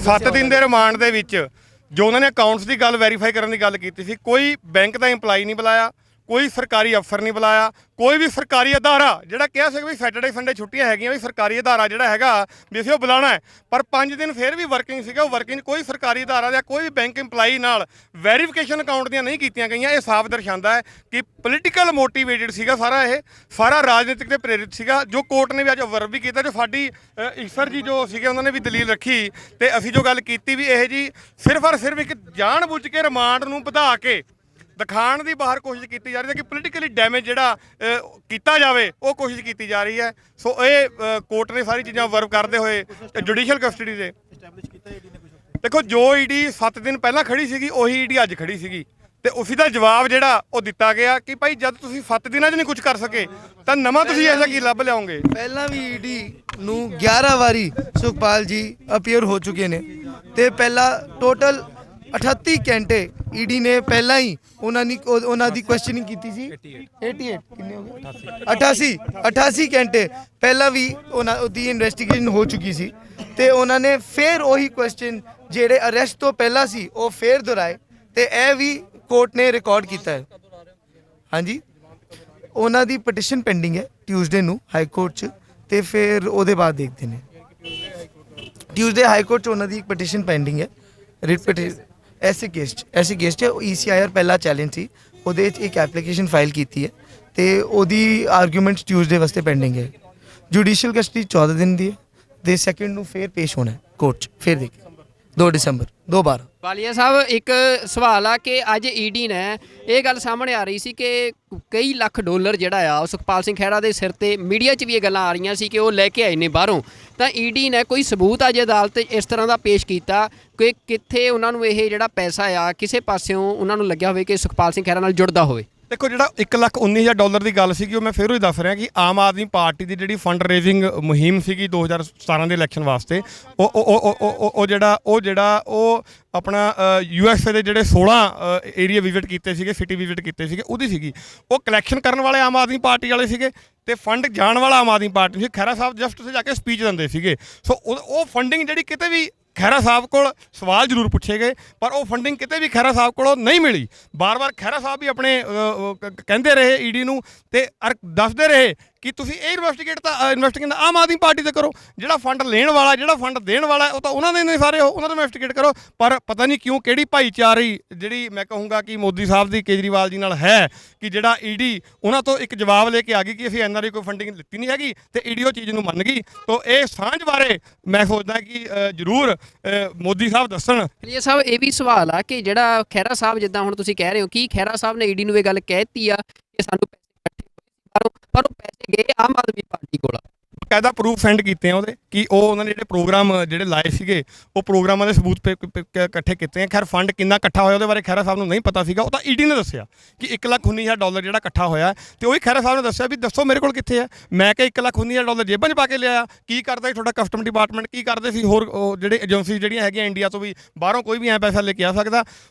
7 दिन ਦੇ ਰਿਮਾਂਡ ਦੇ ਵਿੱਚ ਜੋ ਉਹਨਾਂ ਨੇ ਅਕਾਊਂਟਸ ਦੀ ਗੱਲ ਵੈਰੀਫਾਈ ਕਰਨ ਦੀ ਗੱਲ ਕੀਤੀ ਸੀ, ਕੋਈ ਬੈਂਕ ਦਾ ਇੰਪਲਾਈ ਨਹੀਂ ਬੁਲਾਇਆ, ਕੋਈ ਸਰਕਾਰੀ ਅਫਸਰ ਨਹੀਂ ਬੁਲਾਇਆ, ਕੋਈ ਵੀ ਸਰਕਾਰੀ ਅਦਾਰਾ ਜਿਹੜਾ ਕਿਹਾ ਸੀ ਵੀ ਸੈਟਰਡੇ ਸੰਡੇ ਛੁੱਟੀਆਂ ਹੈਗੀਆਂ ਵੀ ਸਰਕਾਰੀ ਅਦਾਰਾ ਜਿਹੜਾ ਹੈਗਾ ਵੀ ਅਸੀਂ ਉਹ ਬੁਲਾਉਣਾ ਹੈ, ਪਰ 5 ਦਿਨ ਫਿਰ ਵੀ ਵਰਕਿੰਗ ਸੀਗਾ। ਉਹ ਵਰਕਿੰਗ ਕੋਈ ਸਰਕਾਰੀ ਅਦਾਰਾ ਜਾਂ ਕੋਈ ਵੀ ਬੈਂਕ ਇੰਪਲਾਈ ਨਾਲ ਵੈਰੀਫਿਕੇਸ਼ਨ ਅਕਾਊਂਟ ਦੀਆਂ ਨਹੀਂ ਕੀਤੀਆਂ ਗਈਆਂ। ਇਹ ਸਾਫ਼ ਦਰਸਾਉਂਦਾ ਹੈ ਕਿ ਪੋਲੀਟੀਕਲ ਮੋਟੀਵੇਟਡ ਸੀਗਾ ਇਹ ਸਾਰਾ ਰਾਜਨੀਤਿਕ ਤੇ ਪ੍ਰੇਰਿਤ ਸੀਗਾ। ਜੋ ਕੋਰਟ ਨੇ ਵੀ ਅੱਜ ਵਰਬ ਵੀ ਕੀਤਾ, ਜੋ ਸਾਡੀ ਈਸਰ ਜੀ ਜੋ ਸੀਗੇ ਉਹਨਾਂ ਨੇ ਵੀ ਦਲੀਲ ਰੱਖੀ ਤੇ ਅਸੀਂ ਜੋ ਗੱਲ ਕੀਤੀ ਵੀ ਇਹ ਜੀ ਸਿਰਫ ਔਰ ਸਿਰਫ ਇੱਕ ਜਾਣ ਬੁੱਝ ਕੇ ਰਿਮਾਂਡ ਨੂੰ ਵਧਾ ਕੇ ਦਿਖਾਉਣ ਦੀ ਬਾਹਰ ਕੋਸ਼ਿਸ਼ ਕੀਤੀ ਜਾ ਰਹੀ ਹੈ ਕਿ ਪੋਲੀਟੀਕਲੀ ਡੈਮੇਜ ਜਿਹੜਾ ਕੀਤਾ ਜਾਵੇ ਉਹ ਕੋਸ਼ਿਸ਼ ਕੀਤੀ ਜਾ ਰਹੀ ਹੈ। ਸੋ ਇਹ ਕੋਰਟ ਨੇ ਸਾਰੀ ਚੀਜ਼ਾਂ ਵਰਬ ਕਰਦੇ ਹੋਏ ਜੁਡੀਸ਼ੀਅਲ ਕਸਟਡੀ ਦੇ ਦੇਖੋ ਜੋ ਈਡੀ 7 ਦਿਨ ਪਹਿਲਾਂ ਖੜੀ ਸੀਗੀ ਉਹੀ ਈਡੀ ਅੱਜ ਖੜੀ ਸੀਗੀ ਤੇ ਉਸੇ ਦਾ ਜਵਾਬ ਜਿਹੜਾ ਉਹ ਦਿੱਤਾ ਗਿਆ ਕਿ ਭਾਈ ਜਦ ਤੁਸੀਂ 7 ਦਿਨਾਂ 'ਚ ਨਹੀਂ ਕੁਝ ਕਰ ਸਕੇ ਤਾਂ ਨਵਾਂ ਤੁਸੀਂ ਐਸਾ ਕੀ ਲੱਭ ਲਿਆਓਗੇ। ਪਹਿਲਾਂ ਵੀ ਈਡੀ ਨੂੰ 11 ਵਾਰੀ ਸੁਖਪਾਲ ਜੀ ਅਪੀਅਰ ਹੋ ਚੁੱਕੇ ਨੇ ਤੇ ਪਹਿਲਾਂ ਟੋਟਲ 38 ਘੰਟੇ ਈਡੀ ਨੇ ਪਹਿਲਾਂ ਹੀ ਉਹਨਾਂ ਦੀ ਕੁਐਸਚਨਿੰਗ ਕੀਤੀ ਸੀ। 88 ਕਿੰਨੇ ਹੋ ਗਏ 88 ਘੰਟੇ ਪਹਿਲਾਂ ਵੀ ਉਹਨਾਂ ਦੀ ਇਨਵੈਸਟੀਗੇਸ਼ਨ ਹੋ ਚੁੱਕੀ ਸੀ ਤੇ ਉਹਨਾਂ ਨੇ ਫਿਰ ਉਹੀ ਕੁਐਸਚਨ ਜਿਹੜੇ ਅਰੈਸਟ ਤੋਂ ਪਹਿਲਾਂ ਸੀ ਉਹ ਫਿਰ ਦੁਹਰਾਏ ਤੇ ਇਹ ਵੀ ਕੋਰਟ ਨੇ ਰਿਕਾਰਡ ਕੀਤਾ ਹੈ। ਹਾਂਜੀ, ਉਹਨਾਂ ਦੀ ਪਟੀਸ਼ਨ ਪੈਂਡਿੰਗ ਹੈ ਟਿਊਜ਼ਡੇ ਨੂੰ ਹਾਈ ਕੋਰਟ 'ਚ ਤੇ ਫਿਰ ਉਹਦੇ ਬਾਅਦ ਦੇਖਦੇ ਨੇ। ਟਿਊਜ਼ਡੇ ਹਾਈ ਕੋਰਟ 'ਚ ਉਹਨਾਂ ਦੀ ਇੱਕ ਪਟੀਸ਼ਨ ਪੈਂਡਿੰਗ ਹੈ ਰਿਟ ਪਟੀਸ਼ਨ ਐਸੇ ਕੇਸ 'ਚ ECIR ਪਹਿਲਾ ਚੈਲੰਜ ਸੀ ਉਹਦੇ 'ਚ ਇੱਕ ਐਪਲੀਕੇਸ਼ਨ ਫਾਈਲ ਕੀਤੀ ਹੈ ਤੇ ਉਹਦੀ ਆਰਗੂਮੈਂਟ ਟਿਊਜ਼ਡੇ ਵਾਸਤੇ ਪੈਂਡਿੰਗ ਹੈ। ਜੁਡੀਸ਼ੀਅਲ ਕਸਟਡੀ 14 ਦਿਨ ਦੀ ਹੈ ਤੇ ਸੈਕਿੰਡ ਨੂੰ ਫਿਰ ਪੇਸ਼ ਹੋਣਾ ਕੋਰਟ 'ਚ ਫਿਰ ਦੇਖੇ 2 ਦਸੰਬਰ 2012। ਵਾਲੀਆ ਸਾਹਿਬ ਇੱਕ ਸਵਾਲ ਆ ਕਿ ਅੱਜ ਈਡੀ ਨੇ ਇਹ ਗੱਲ ਸਾਹਮਣੇ ਆ ਰਹੀ ਸੀ ਕਿ ਕਈ ਲੱਖ ਡਾਲਰ ਜਿਹੜਾ ਆ ਉਹ ਸੁਖਪਾਲ ਸਿੰਘ ਖਹਿਰਾ ਦੇ ਸਿਰ ਤੇ ਮੀਡੀਆ 'ਚ ਵੀ ਇਹ ਗੱਲਾਂ ਆ ਰਹੀਆਂ ਸੀ ਕਿ ਉਹ ਲੈ ਕੇ ਆਏ ਨੇ ਬਾਹਰੋਂ, ਤਾਂ ਈਡੀ ਨੇ ਕੋਈ ਸਬੂਤ ਅੱਜ ਅਦਾਲਤ ਇਸ ਤਰ੍ਹਾਂ ਦਾ ਪੇਸ਼ ਕੀਤਾ ਕਿ ਕਿੱਥੇ ਉਹਨਾਂ ਨੂੰ ਇਹ ਜਿਹੜਾ ਪੈਸਾ ਆ ਕਿਸੇ ਪਾਸਿਓਂ ਉਹਨਾਂ ਨੂੰ ਲੱਗਿਆ ਹੋਵੇ ਕਿ ਸੁਖਪਾਲ ਸਿੰਘ ਖਹਿਰਾ ਨਾਲ ਜੁੜਦਾ ਹੋਵੇ। ਦੇਖੋ ਜਿਹੜਾ $1,19,000 ਦੀ ਗੱਲ ਸੀਗੀ ਉਹ ਮੈਂ ਫਿਰ ਹੀ ਦੱਸ ਰਿਹਾ ਕਿ ਆਮ ਆਦਮੀ ਪਾਰਟੀ ਦੀ ਜਿਹੜੀ ਫੰਡ ਰੇਜ਼ਿੰਗ ਮੁਹਿੰਮ ਸੀਗੀ 2017 ਦੇ ਇਲੈਕਸ਼ਨ ਵਾਸਤੇ ਉਹ ਆਪਣਾ USA ਦੇ ਜਿਹੜੇ 16 ਏਰੀਆ ਵਿਜ਼ਿਟ ਕੀਤੇ ਸੀਗੇ, ਸਿਟੀ ਵਿਜ਼ਿਟ ਕੀਤੇ ਸੀਗੇ, ਉਹਦੀ ਸੀਗੀ। ਉਹ ਕਲੈਕਸ਼ਨ ਕਰਨ ਵਾਲੇ ਆਮ ਆਦਮੀ ਪਾਰਟੀ ਵਾਲੇ ਸੀਗੇ ਤੇ ਫੰਡ ਜਾਣ ਵਾਲਾ ਆਮ ਆਦਮੀ ਪਾਰਟੀ ਸੀ। ਖਹਿਰਾ ਸਾਹਿਬ ਜਸਟ ਉੱਥੇ ਜਾ ਕੇ ਸਪੀਚ ਦਿੰਦੇ ਸੀਗੇ। ਸੋ ਉਹ ਫੰਡਿੰਗ ਜਿਹੜੀ ਕਿਤੇ ਵੀ ਖਹਿਰਾ ਸਾਹਿਬ ਕੋਲ ਸਵਾਲ ਜ਼ਰੂਰ ਪੁੱਛੇ ਗਏ ਪਰ ਉਹ ਫੰਡਿੰਗ ਕਿਤੇ ਵੀ ਖਹਿਰਾ ਸਾਹਿਬ ਕੋਲੋਂ ਨਹੀਂ ਮਿਲੀ। ਬਾਰ-ਬਾਰ ਖਹਿਰਾ ਸਾਹਿਬ ਵੀ ਆਪਣੇ ਕਹਿੰਦੇ ਰਹੇ ਈਡੀ ਨੂੰ ਤੇ ਦੱਸਦੇ ਰਹੇ ਕਿ ਤੁਸੀਂ ਇਹ ਇਨਵੈਸਟੀਗੇਟ ਆਮ ਆਦਮੀ ਪਾਰਟੀ ਤੇ ਕਰੋ, ਜਿਹੜਾ ਫੰਡ ਲੈਣ ਵਾਲਾ ਜਿਹੜਾ ਫੰਡ ਦੇਣ ਵਾਲਾ ਉਹ ਤਾਂ ਉਹਨਾਂ ਦੇ ਨੇ ਸਾਰੇ, ਉਹਨਾਂ ਤੋਂ ਇਨਵੈਸਟੀਗੇਟ ਕਰੋ। ਪਰ ਪਤਾ ਨਹੀਂ ਕਿਉਂ ਕਿਹੜੀ ਭਾਈਚਾਰੀ ਜਿਹੜੀ ਮੈਂ ਕਹੂੰਗਾ ਕਿ ਮੋਦੀ ਸਾਹਿਬ ਦੀ ਕੇਜਰੀਵਾਲ ਜੀ ਨਾਲ ਹੈ ਕਿ ਜਿਹੜਾ ਈਡੀ ਉਹਨਾਂ ਤੋਂ ਇੱਕ ਜਵਾਬ ਲੈ ਕੇ ਆ ਗਈ ਕਿ ਅਸੀਂ NRI ਕੋਈ ਫੰਡਿੰਗ ਲਿੱਤੀ ਨਹੀਂ ਹੈਗੀ ਤੇ ਈਡੀ ਉਹ ਚੀਜ਼ ਨੂੰ ਮੰਨ ਗਈ। ਤਾਂ ਇਹ ਸਾਂਝ ਬਾਰੇ ਮੈਂ ਸੋਚਦਾ ਕਿ ਜ਼ਰੂਰ ਮੋਦੀ ਸਾਹਿਬ ਦੱਸਣ। ਇਹ ਸਾਹਿਬ ਇਹ ਵੀ ਸਵਾਲ ਆ ਕਿ ਜਿਹੜਾ ਖਹਿਰਾ ਸਾਹਿਬ ਜਿੱਦਾਂ ਹੁਣ ਤੁਸੀਂ ਕਹਿ ਰਹੇ ਹੋ ਕਿ ਖਹਿਰਾ ਸਾਹਿਬ ਨੇ ਈਡੀ ਨੂੰ ਇਹ ਗੱਲ ਕਹਿ ਦਿੱਤੀ ਆ ਕਿ ਸਾਨੂੰ ਪਰ ਉਹ ਪੈਸੇ ਗਏ ਆਮ ਆਦਮੀ ਪਾਰਟੀ ਕੋਲ। ਬਕਾਇਦਾ ਪ੍ਰੂਫ ਸੈਂਡ ਕੀਤੇ ਆ ਉਹਦੇ ਕਿ ਉਹਨਾਂ ਨੇ ਜਿਹੜੇ ਪ੍ਰੋਗਰਾਮ ਜਿਹੜੇ ਲਾਏ ਸੀਗੇ ਉਹ ਪ੍ਰੋਗਰਾਮਾਂ ਦੇ ਸਬੂਤ ਇਕੱਠੇ ਕੀਤੇ ਆ। ਖੈਰ ਫੰਡ ਕਿੰਨਾ ਇਕੱਠਾ ਹੋਇਆ ਉਹਦੇ ਬਾਰੇ ਖਹਿਰਾ ਸਾਹਿਬ ਨੂੰ ਨਹੀਂ ਪਤਾ ਸੀਗਾ, ਉਹ ਤਾਂ ਈਡੀ ਨੇ ਦੱਸਿਆ ਕਿ $1,19,000 ਜਿਹੜਾ ਇਕੱਠਾ ਹੋਇਆ ਤੇ ਉਹੀ ਖਹਿਰਾ ਸਾਹਿਬ ਨੇ ਦੱਸਿਆ ਵੀ ਦੱਸੋ ਮੇਰੇ ਕੋਲ ਕਿੱਥੇ ਹੈ। ਮੈਂ ਕਿਹਾ $1,19,000 ਜੇਬਾਂ 'ਚ ਪਾ ਕੇ ਲਿਆਇਆ। ਕੀ ਕਰਦਾ ਸੀ ਤੁਹਾਡਾ ਕਸਟਮ ਡਿਪਾਰਟਮੈਂਟ, ਕੀ ਕਰਦੇ ਸੀ ਹੋਰ ਜਿਹੜੇ ਏਜੰਸੀ ਜਿਹੜੀਆਂ ਹੈਗੀਆਂ ਇੰਡੀਆ ਤੋਂ ਵੀ ਬਾਹਰੋਂ ਕੋਈ ਵੀ ਐਂ ਪੈਸਾ ਲੈ ਕੇ ਆ ਸਕਦਾ।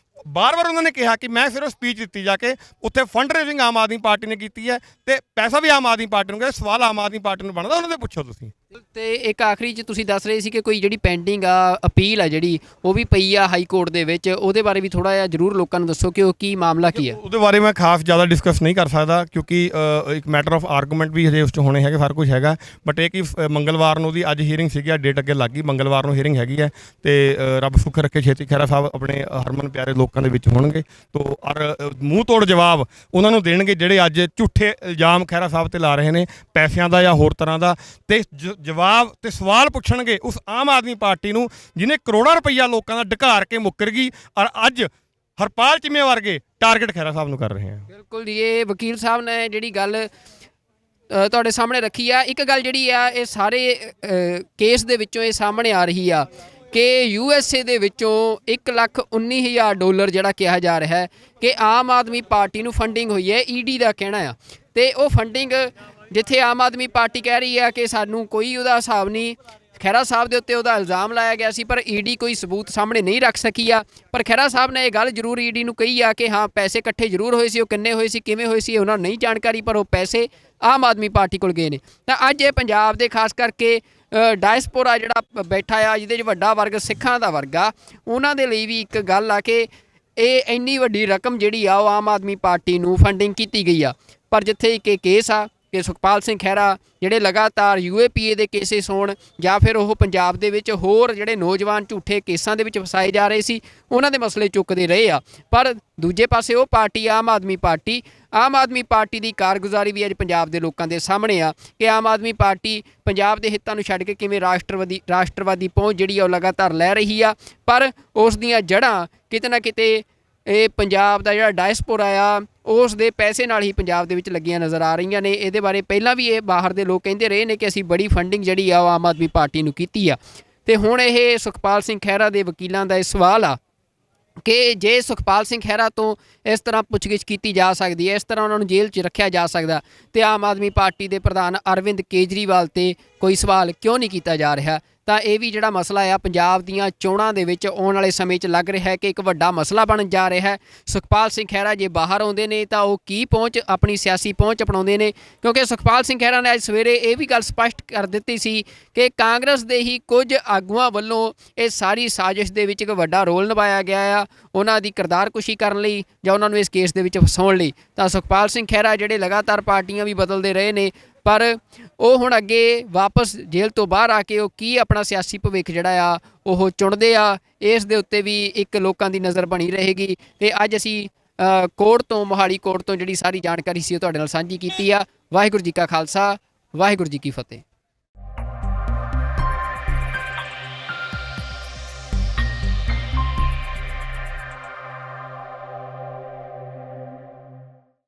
ਬਾਰ-ਬਾਰ ਉਹਨਾਂ ਨੇ ਕਿਹਾ ਕਿ ਮੈਂ ਸਿਰਫ ਸਪੀਚ ਦਿੱਤੀ ਜਾ ਕੇ ਉੱਥੇ fund raising Aam Aadmi party ਨੇ ਕੀਤੀ ਹੈ ਤੇ ਪੈਸਾ ਵੀ ਆਮ ਆਦਮੀ ਪਾਰਟੀ ਨੂੰ ਗਿਆ। ਸਵਾਲ ਆਮ ਆਦਮੀ ਪਾਰਟੀ ਨੂੰ ਬਣਦਾ ਉਹਨਾਂ ਦੇ ਪੁੱਛੋ ਤੁਸੀਂ। ਤੇ ਇੱਕ ਆਖਰੀ 'ਚ ਤੁਸੀਂ ਦੱਸ ਰਹੇ ਸੀ ਕਿ ਕੋਈ ਜਿਹੜੀ ਪੈਂਡਿੰਗ ਆ ਅਪੀਲ ਆ ਜਿਹੜੀ ਉਹ ਵੀ ਪਈ ਆ ਹਾਈ ਕੋਰਟ ਦੇ ਵਿੱਚ, ਉਹਦੇ ਬਾਰੇ ਵੀ ਥੋੜ੍ਹਾ ਜਿਹਾ ਜ਼ਰੂਰ ਲੋਕਾਂ ਨੂੰ ਦੱਸੋ ਕਿ ਉਹ ਕੀ ਮਾਮਲਾ ਕੀ ਹੈ। ਉਹਦੇ ਬਾਰੇ ਮੈਂ ਖਾਸ ਜ਼ਿਆਦਾ ਡਿਸਕਸ ਨਹੀਂ ਕਰ ਸਕਦਾ ਕਿਉਂਕਿ ਇੱਕ ਮੈਟਰ ਆਫ ਆਰਗੂਮੈਂਟ ਵੀ ਹਜੇ ਉਸ 'ਚ ਹੋਣੇ ਹੈਗੇ, ਸਾਰਾ ਕੁਝ ਹੈਗਾ। ਬਟ ਇਹ ਕਿ ਮੰਗਲਵਾਰ ਨੂੰ ਉਹਦੀ ਅੱਜ ਹੀਅਰਿੰਗ ਸੀਗੀ, ਆ ਡੇਟ ਅੱਗੇ ਲੱਗ ਗਈ, ਮੰਗਲਵਾਰ ਨੂੰ ਹੀਅਰਿੰਗ ਹੈਗੀ ਹੈ ਤੇ ਰੱਬ ਸੁੱਖ ਰੱਖੇ ਛੇਤੀ ਖਹਿਰਾ ਸਾਹਿਬ ਆਪਣੇ ਹਰਮਨ ਪਿਆਰੇ ਲੋਕਾਂ ਦੇ ਵਿੱਚ ਹੋਣਗੇ ਤੋ ਔਰ ਮੂੰਹ ਤੋੜ ਜਵਾਬ ਉਹਨਾਂ ਨੂੰ ਦੇਣਗੇ ਜਿਹੜੇ ਅੱਜ ਝੂਠੇ ਇਲਜ਼ਾਮ ਖਹਿਰਾ ਸਾਹਿਬ ਤੇ ਲਾ ਰਹੇ ਨੇ ਪੈਸਿਆਂ ਦਾ ਜਾਂ ਹੋਰ ਤਰ੍ਹਾਂ ਦਾ, ਤੇ ਜਵਾਬ ਤੇ ਸਵਾਲ ਪੁੱਛਣਗੇ ਉਸ ਆਮ ਆਦਮੀ ਪਾਰਟੀ ਨੂੰ ਜਿਹਨੇ ਕਰੋੜਾਂ ਰੁਪਈਆ ਲੋਕਾਂ ਦਾ ਢਕਾਰ ਕੇ ਮੁੱਕਰ ਗਈ ਔਰ ਅੱਜ ਹਰਪਾਲ ਚੀਮੇ ਵਰਗੇ ਟਾਰਗੇਟ ਖਹਿਰਾ ਸਾਹਿਬ ਨੂੰ ਕਰ ਰਹੇ ਆ। ਬਿਲਕੁਲ ਜੀ, ਇਹ ਵਕੀਲ ਸਾਹਿਬ ਨੇ ਜਿਹੜੀ ਗੱਲ ਤੁਹਾਡੇ ਸਾਹਮਣੇ ਰੱਖੀ ਆ, ਇੱਕ ਗੱਲ ਜਿਹੜੀ ਆ ਇਹ ਸਾਰੇ ਕੇਸ ਦੇ ਵਿੱਚੋਂ ਇਹ ਸਾਹਮਣੇ ਆ ਰਹੀ ਆ ਕਿ USA ਦੇ ਵਿੱਚੋਂ $1,19,000 ਜਿਹੜਾ ਕਿਹਾ ਜਾ ਰਿਹਾ ਹੈ ਕਿ ਆਮ ਆਦਮੀ ਪਾਰਟੀ ਨੂੰ ਫੰਡਿੰਗ ਹੋਈ ਹੈ। ਈਡੀ ਦਾ ਕਹਿਣਾ ਆ ਤੇ ਉਹ ਫੰਡਿੰਗ ਜਿੱਥੇ ਆਮ ਆਦਮੀ ਪਾਰਟੀ ਕਹਿ ਰਹੀ ਆ ਕਿ ਸਾਨੂੰ ਕੋਈ ਉਹਦਾ ਹਿਸਾਬ ਨਹੀਂ, ਖਹਿਰਾ ਸਾਹਿਬ ਦੇ ਉੱਤੇ ਉਹਦਾ ਇਲਜ਼ਾਮ ਲਾਇਆ ਗਿਆ ਸੀ ਪਰ ਈਡੀ ਕੋਈ ਸਬੂਤ ਸਾਹਮਣੇ ਨਹੀਂ ਰੱਖ ਸਕੀ ਆ। ਪਰ ਖਹਿਰਾ ਸਾਹਿਬ ਨੇ ਇਹ ਗੱਲ ਜ਼ਰੂਰ ਈਡੀ ਨੂੰ ਕਹੀ ਆ ਕਿ ਹਾਂ ਪੈਸੇ ਇਕੱਠੇ ਜ਼ਰੂਰ ਹੋਏ ਸੀ, ਉਹ ਕਿੰਨੇ ਹੋਏ ਸੀ ਕਿਵੇਂ ਹੋਏ ਸੀ ਉਹਨਾਂ ਨੂੰ ਨਹੀਂ ਜਾਣਕਾਰੀ, ਪਰ ਉਹ ਪੈਸੇ ਆਮ ਆਦਮੀ ਪਾਰਟੀ ਕੋਲ ਗਏ ਨੇ। ਤਾਂ ਅੱਜ ਇਹ ਪੰਜਾਬ ਦੇ ਖਾਸ ਕਰਕੇ ਡਾਇਸਪੋਰਾ ਜਿਹੜਾ ਬੈਠਾ ਆ, ਜਿਹਦੇ 'ਚ ਵੱਡਾ ਵਰਗ ਸਿੱਖਾਂ ਦਾ ਵਰਗ ਆ, ਉਹਨਾਂ ਦੇ ਲਈ ਵੀ ਇੱਕ ਗੱਲ ਆ ਕਿ ਇਹ ਇੰਨੀ ਵੱਡੀ ਰਕਮ ਜਿਹੜੀ ਆ ਉਹ ਆਮ ਆਦਮੀ ਪਾਰਟੀ ਨੂੰ ਫੰਡਿੰਗ ਕੀਤੀ ਗਈ ਆ। ਪਰ ਜਿੱਥੇ ਇੱਕ ਇਹ ਕੇਸ ਆ ਕਿ ਸੁਖਪਾਲ ਸਿੰਘ ਖਹਿਰਾ ਜਿਹੜੇ ਲਗਾਤਾਰ UAPA ਦੇ ਕੇਸਿਸ ਹੋਣ ਜਾਂ ਫਿਰ ਉਹ ਪੰਜਾਬ ਦੇ ਵਿੱਚ ਹੋਰ ਜਿਹੜੇ ਨੌਜਵਾਨ ਝੂਠੇ ਕੇਸਾਂ ਦੇ ਵਿੱਚ ਫਸਾਏ ਜਾ ਰਹੇ ਸੀ, ਉਹਨਾਂ ਦੇ ਮਸਲੇ ਚੁੱਕਦੇ ਰਹੇ ਆ। ਪਰ ਦੂਜੇ ਪਾਸੇ ਉਹ ਪਾਰਟੀ ਆਮ ਆਦਮੀ ਪਾਰਟੀ ਦੀ ਕਾਰਗੁਜ਼ਾਰੀ ਵੀ ਅੱਜ ਪੰਜਾਬ ਦੇ ਲੋਕਾਂ ਦੇ ਸਾਹਮਣੇ ਆ ਕਿ ਆਮ ਆਦਮੀ ਪਾਰਟੀ ਪੰਜਾਬ ਦੇ ਹਿੱਤਾਂ ਨੂੰ ਛੱਡ ਕੇ ਕਿਵੇਂ ਰਾਸ਼ਟਰਵਾਦੀ ਪਹੁੰਚ ਜਿਹੜੀ ਆ ਉਹ ਲਗਾਤਾਰ ਲੈ ਰਹੀ ਆ। ਪਰ ਉਸ ਦੀਆਂ ਜੜ੍ਹਾਂ ਕਿਤੇ ਨਾ ਕਿਤੇ ਇਹ ਪੰਜਾਬ ਦਾ ਜਿਹੜਾ ਡਾਇਸਪੋਰਾ ਆ ਉਸ ਦੇ ਪੈਸੇ ਨਾਲ ਹੀ ਪੰਜਾਬ ਦੇ ਵਿੱਚ ਲੱਗੀਆਂ ਨਜ਼ਰ ਆ ਰਹੀਆਂ ਨੇ। ਇਹਦੇ ਬਾਰੇ ਪਹਿਲਾਂ ਵੀ ਇਹ ਬਾਹਰ ਦੇ ਲੋਕ ਕਹਿੰਦੇ ਰਹੇ ਨੇ ਕਿ ਅਸੀਂ ਬੜੀ ਫੰਡਿੰਗ ਜਿਹੜੀ ਆ ਉਹ ਆਮ ਆਦਮੀ ਪਾਰਟੀ ਨੂੰ ਕੀਤੀ ਆ। ਤੇ ਹੁਣ ਇਹ ਸੁਖਪਾਲ ਸਿੰਘ ਖਹਿਰਾ ਦੇ ਵਕੀਲਾਂ ਦਾ ਇਹ ਸਵਾਲ ਆ ਕਿ ਜੇ ਸੁਖਪਾਲ ਸਿੰਘ ਖਹਿਰਾ ਤੋਂ ਇਸ ਤਰ੍ਹਾਂ ਪੁੱਛਗਿੱਛ ਕੀਤੀ ਜਾ ਸਕਦੀ ਹੈ, ਇਸ ਤਰ੍ਹਾਂ ਉਹਨਾਂ ਨੂੰ ਜੇਲ੍ਹ 'ਚ ਰੱਖਿਆ ਜਾ ਸਕਦਾ, ਤੇ ਆਮ ਆਦਮੀ ਪਾਰਟੀ ਦੇ ਪ੍ਰਧਾਨ ਅਰਵਿੰਦ ਕੇਜਰੀਵਾਲ ਤੇ ਕੋਈ ਸਵਾਲ ਕਿਉਂ ਨਹੀਂ ਕੀਤਾ ਜਾ ਰਿਹਾ। ਤਾਂ ਇਹ ਵੀ ਜਿਹੜਾ ਮਸਲਾ ਆ ਪੰਜਾਬ ਦੀਆਂ ਚੋਣਾਂ ਦੇ ਵਿੱਚ ਆਉਣ ਵਾਲੇ ਸਮੇਂ 'ਚ ਲੱਗ ਰਿਹਾ ਹੈ ਕਿ ਇੱਕ ਵੱਡਾ ਮਸਲਾ ਬਣ ਜਾ ਰਿਹਾ ਹੈ। ਸੁਖਪਾਲ ਸਿੰਘ ਖਹਿਰਾ ਜੇ ਬਾਹਰ ਆਉਂਦੇ ਨੇ ਤਾਂ ਉਹ ਕੀ ਆਪਣੀ ਸਿਆਸੀ ਪਹੁੰਚ ਅਪਣਾਉਂਦੇ ਨੇ, ਕਿਉਂਕਿ ਸੁਖਪਾਲ ਸਿੰਘ ਖਹਿਰਾ ਨੇ ਅੱਜ ਸਵੇਰੇ ਇਹ ਵੀ ਗੱਲ ਸਪਸ਼ਟ ਕਰ ਦਿੱਤੀ ਸੀ ਕਿ ਕਾਂਗਰਸ ਦੇ ਹੀ ਕੁਝ ਆਗੂਆਂ ਵੱਲੋਂ ਇਹ ਸਾਰੀ ਸਾਜ਼ਿਸ਼ ਦੇ ਵਿੱਚ ਇੱਕ ਵੱਡਾ ਰੋਲ ਨਿਭਾਇਆ ਗਿਆ ਆ ਉਹਨਾਂ ਦੀ ਕਿਰਦਾਰਕੁਸ਼ੀ ਕਰਨ ਲਈ ਜਾਂ ਉਹਨਾਂ ਨੂੰ ਇਸ ਕੇਸ ਦੇ ਵਿੱਚ ਫਸਾਉਣ ਲਈ। ਤਾਂ ਸੁਖਪਾਲ ਸਿੰਘ ਖਹਿਰਾ ਜਿਹੜੇ ਲਗਾਤਾਰ ਪਾਰਟੀਆਂ ਵੀ ਬਦਲਦੇ ਰਹੇ ਨੇ, ਪਰ ਉਹ ਹੁਣ ਅੱਗੇ ਵਾਪਸ ਜੇਲ੍ਹ ਤੋਂ ਬਾਹਰ ਆ ਕੇ ਉਹ ਕੀ ਆਪਣਾ ਸਿਆਸੀ ਭਵਿੱਖ ਜਿਹੜਾ ਆ ਉਹ ਚੁਣਦੇ ਆ, ਇਸ ਦੇ ਉੱਤੇ ਵੀ ਇੱਕ ਲੋਕਾਂ ਦੀ ਨਜ਼ਰ ਬਣੀ ਰਹੇਗੀ। ਤੇ ਅੱਜ ਅਸੀਂ ਮੋਹਾਲੀ ਕੋਰਟ ਤੋਂ ਜਿਹੜੀ ਸਾਰੀ ਜਾਣਕਾਰੀ ਸੀ ਉਹ ਤੁਹਾਡੇ ਨਾਲ ਸਾਂਝੀ ਕੀਤੀ ਆ। ਵਾਹਿਗੁਰੂ ਜੀ ਕਾ ਖਾਲਸਾ, ਵਾਹਿਗੁਰੂ ਜੀ ਕੀ ਫਤਿਹ।